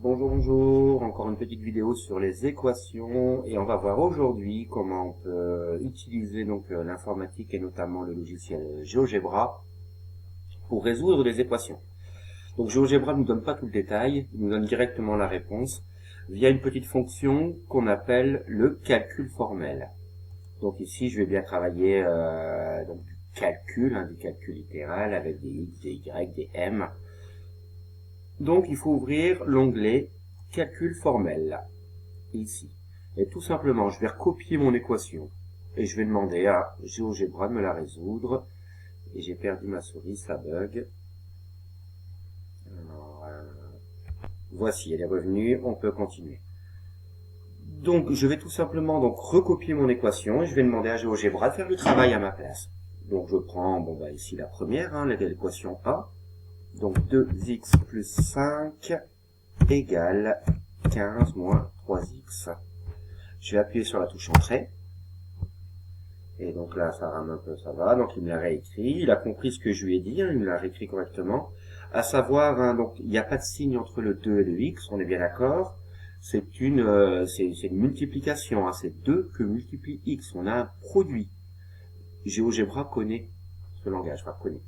Bonjour, bonjour, encore une petite vidéo sur les équations et on va voir aujourd'hui comment on peut utiliser l'informatique et notamment le logiciel GeoGebra pour résoudre des équations. Donc GeoGebra ne nous donne pas tout le détail, il nous donne directement la réponse via une petite fonction qu'on appelle le calcul formel. Donc ici je vais bien travailler du calcul littéral avec des x, des y, des m. Donc, il faut ouvrir l'onglet Calcul formel, ici. Et tout simplement, je vais recopier mon équation. Et je vais demander à GeoGebra de me la résoudre. Et j'ai perdu ma souris, ça bug. Alors, voici, elle est revenue, on peut continuer. Donc, je vais tout simplement recopier mon équation et je vais demander à GeoGebra de faire le travail à ma place. Donc, je prends, ici la première, l'équation A. Donc 2x plus 5 égale 15 moins 3x. Je vais appuyer sur la touche Entrée. Et donc là, ça rame un peu, ça va. Donc il me l'a réécrit. Il a compris ce que je lui ai dit, il me l'a réécrit correctement. À savoir, donc il n'y a pas de signe entre le 2 et le x, on est bien d'accord. C'est une multiplication, c'est 2 que multiplie x. On a un produit. GeoGebra connaît ce langage, connaît.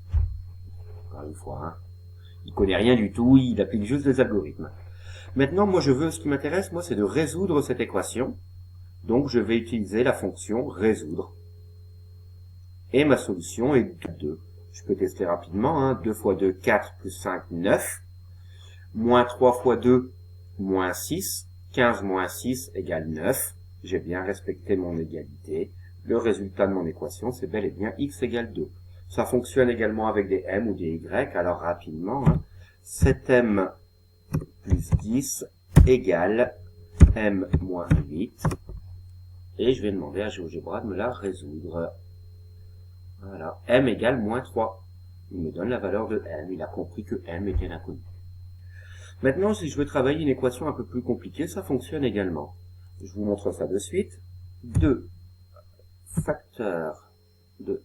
Encore une fois, il connaît rien du tout, il applique juste des algorithmes. Maintenant, ce qui m'intéresse, c'est de résoudre cette équation. Donc, je vais utiliser la fonction résoudre. Et ma solution est 2. Je peux tester rapidement, 2 fois 2, 4, plus 5, 9. Moins 3 fois 2, moins 6. 15 moins 6 égale 9. J'ai bien respecté mon égalité. Le résultat de mon équation, c'est bel et bien x égale 2. Ça fonctionne également avec des m ou des y. Alors, rapidement, 7m plus 10 égale m moins 8. Et je vais demander à GeoGebra de me la résoudre. Voilà, m égale moins 3. Il me donne la valeur de m. Il a compris que m était l'inconnu. Maintenant, si je veux travailler une équation un peu plus compliquée, ça fonctionne également. Je vous montre ça de suite. 2 facteur de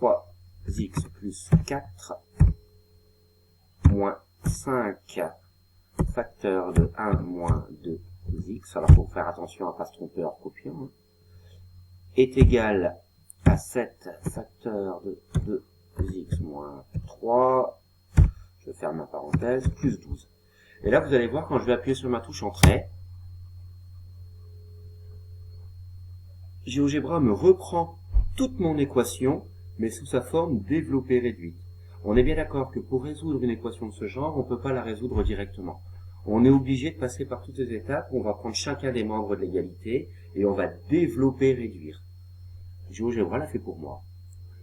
3x plus 4 moins 5 facteur de 1 moins 2x, alors il faut faire attention à ne pas se tromper en copiant, est égal à 7 facteur de 2x moins 3, je ferme ma parenthèse, plus 12. Et là, vous allez voir, quand je vais appuyer sur ma touche Entrée, GeoGebra me reprend toute mon équation, mais sous sa forme développée réduite. On est bien d'accord que pour résoudre une équation de ce genre, on ne peut pas la résoudre directement. On est obligé de passer par toutes les étapes, on va prendre chacun des membres de l'égalité, et on va développer, réduire. GeoGebra l'a fait pour moi.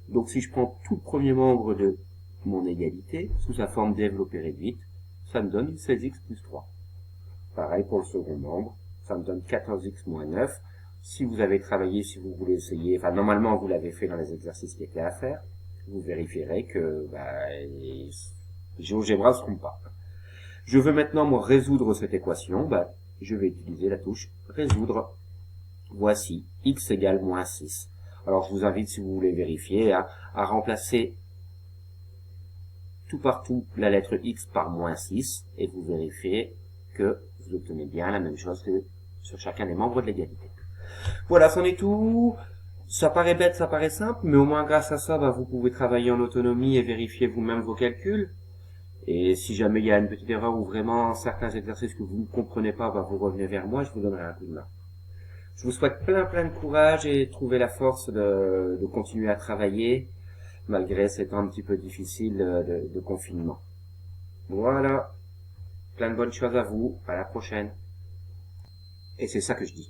Donc si je prends tout le premier membre de mon égalité, sous sa forme développée réduite, ça me donne 16x plus 3. Pareil pour le second membre, ça me donne 14x moins 9. Si vous avez travaillé, si vous voulez essayer, normalement vous l'avez fait dans les exercices qui étaient à faire, vous vérifierez que GeoGebra ne se trompe pas. Je veux maintenant résoudre cette équation, je vais utiliser la touche résoudre. Voici x égale moins 6. Alors je vous invite, si vous voulez vérifier, à remplacer tout partout la lettre x par moins 6 et vous vérifiez que vous obtenez bien la même chose que sur chacun des membres de l'égalité. Voilà, c'en est tout. Ça paraît bête, ça paraît simple, mais au moins grâce à ça, vous pouvez travailler en autonomie et vérifier vous-même vos calculs. Et si jamais il y a une petite erreur ou vraiment certains exercices que vous ne comprenez pas, vous revenez vers moi, je vous donnerai un coup de main. Je vous souhaite plein de courage et trouver la force de continuer à travailler, malgré ces temps un petit peu difficiles de confinement. Voilà. Plein de bonnes choses à vous. À la prochaine. Et c'est ça que je dis.